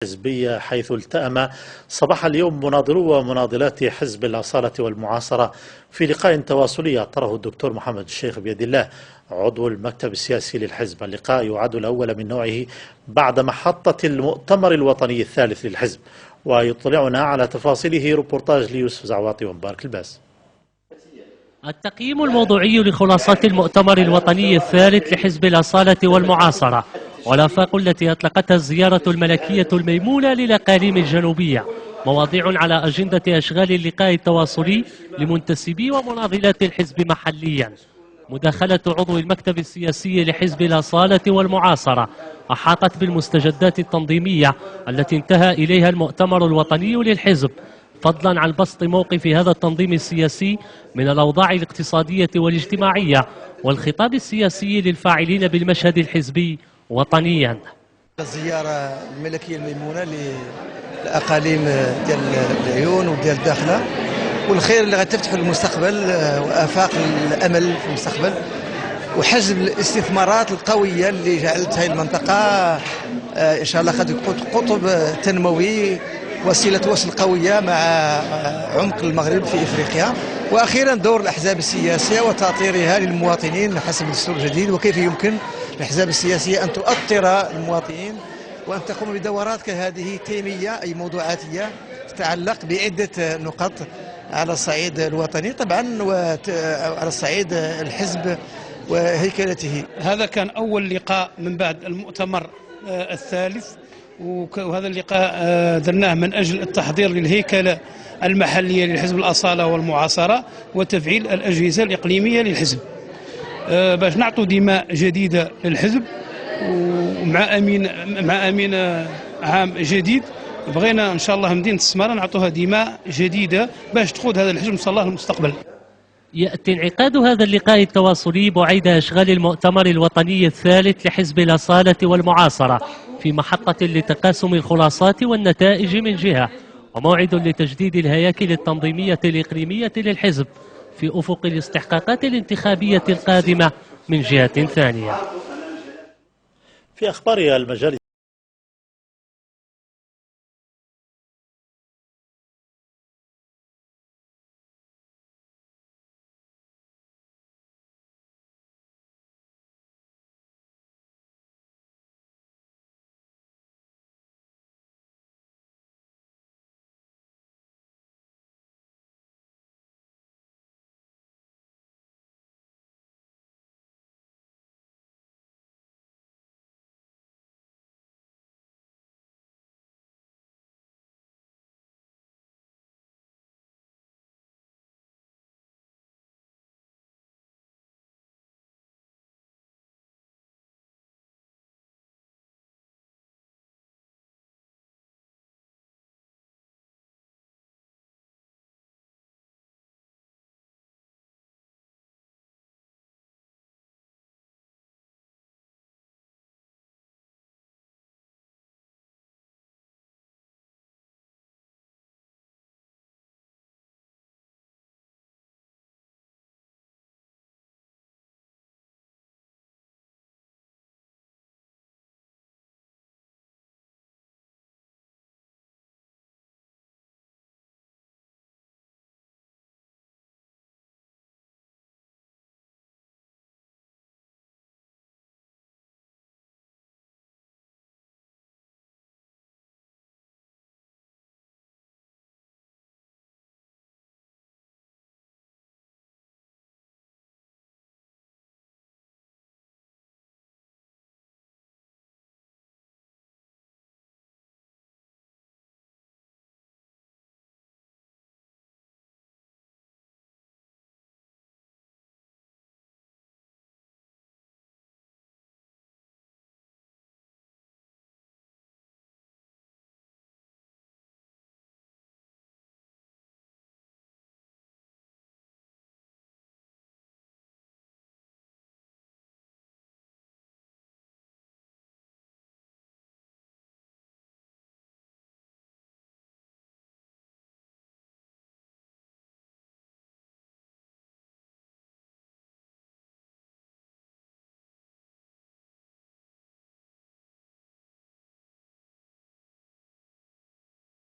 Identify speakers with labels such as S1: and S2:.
S1: حزبية، حيث التأم صباح اليوم مناضلو ومناضلات حزب الأصالة والمعاصرة في لقاء تواصلي أطره الدكتور محمد الشيخ بيد الله عضو المكتب السياسي للحزب. اللقاء يعد الأول من نوعه بعد محطة المؤتمر الوطني الثالث للحزب، ويطلعنا على تفاصيله ريبورتاج ليوسف زعواطي ومبارك الباس.
S2: التقييم الموضوعي لخلاصات المؤتمر الوطني الثالث لحزب الأصالة والمعاصرة والآفاق التي أطلقتها الزيارة الملكية الميمونة للأقاليم الجنوبية، مواضيع على أجندة أشغال اللقاء التواصلي لمنتسبي ومناضلات الحزب محليا. مداخلة عضو المكتب السياسي لحزب الأصالة والمعاصرة أحاطت بالمستجدات التنظيمية التي انتهى إليها المؤتمر الوطني للحزب، فضلا عن بسط موقف هذا التنظيم السياسي من الأوضاع الاقتصادية والاجتماعية والخطاب السياسي للفاعلين بالمشهد الحزبي وطنيا.
S3: الزيارة الملكية الميمونة للأقاليم ديال العيون وديال الداخلة، والخير اللي غتفتح المستقبل وآفاق الأمل في المستقبل، وحجم الاستثمارات القوية اللي جعلت هذه المنطقة إن شاء الله قد يكون قطب تنموي، وسيلة وصل قوية مع عمق المغرب في إفريقيا. وأخيرا دور الأحزاب السياسية وتأطيرها للمواطنين حسب الدستور الجديد، وكيف يمكن الأحزاب السياسية أن تؤطر المواطنين وأن تقوم بدورات كهذه تيمية أي موضوعاتية تتعلق بعدة نقط على الصعيد الوطني طبعا وعلى الصعيد الحزب وهيكلته.
S4: هذا كان أول لقاء من بعد المؤتمر الثالث، وهذا اللقاء درناه من أجل التحضير للهيكلة المحلية للحزب الأصالة والمعاصرة وتفعيل الأجهزة الإقليمية للحزب باش نعطوا دماء جديدة للحزب، ومع أمين عام جديد بغينا إن شاء الله مدينة السمارة نعطوها دماء جديدة باش تقود هذا الحزب إن شاء الله للمستقبل.
S2: يأتي انعقاد هذا اللقاء التواصلي بعيد أشغال المؤتمر الوطني الثالث لحزب الأصالة والمعاصرة في محطة لتقاسم الخلاصات والنتائج من جهة، وموعد لتجديد الهياكل التنظيمية الإقليمية للحزب في أفق الاستحقاقات الانتخابية القادمة من جهة ثانية.
S1: في أخبار المجال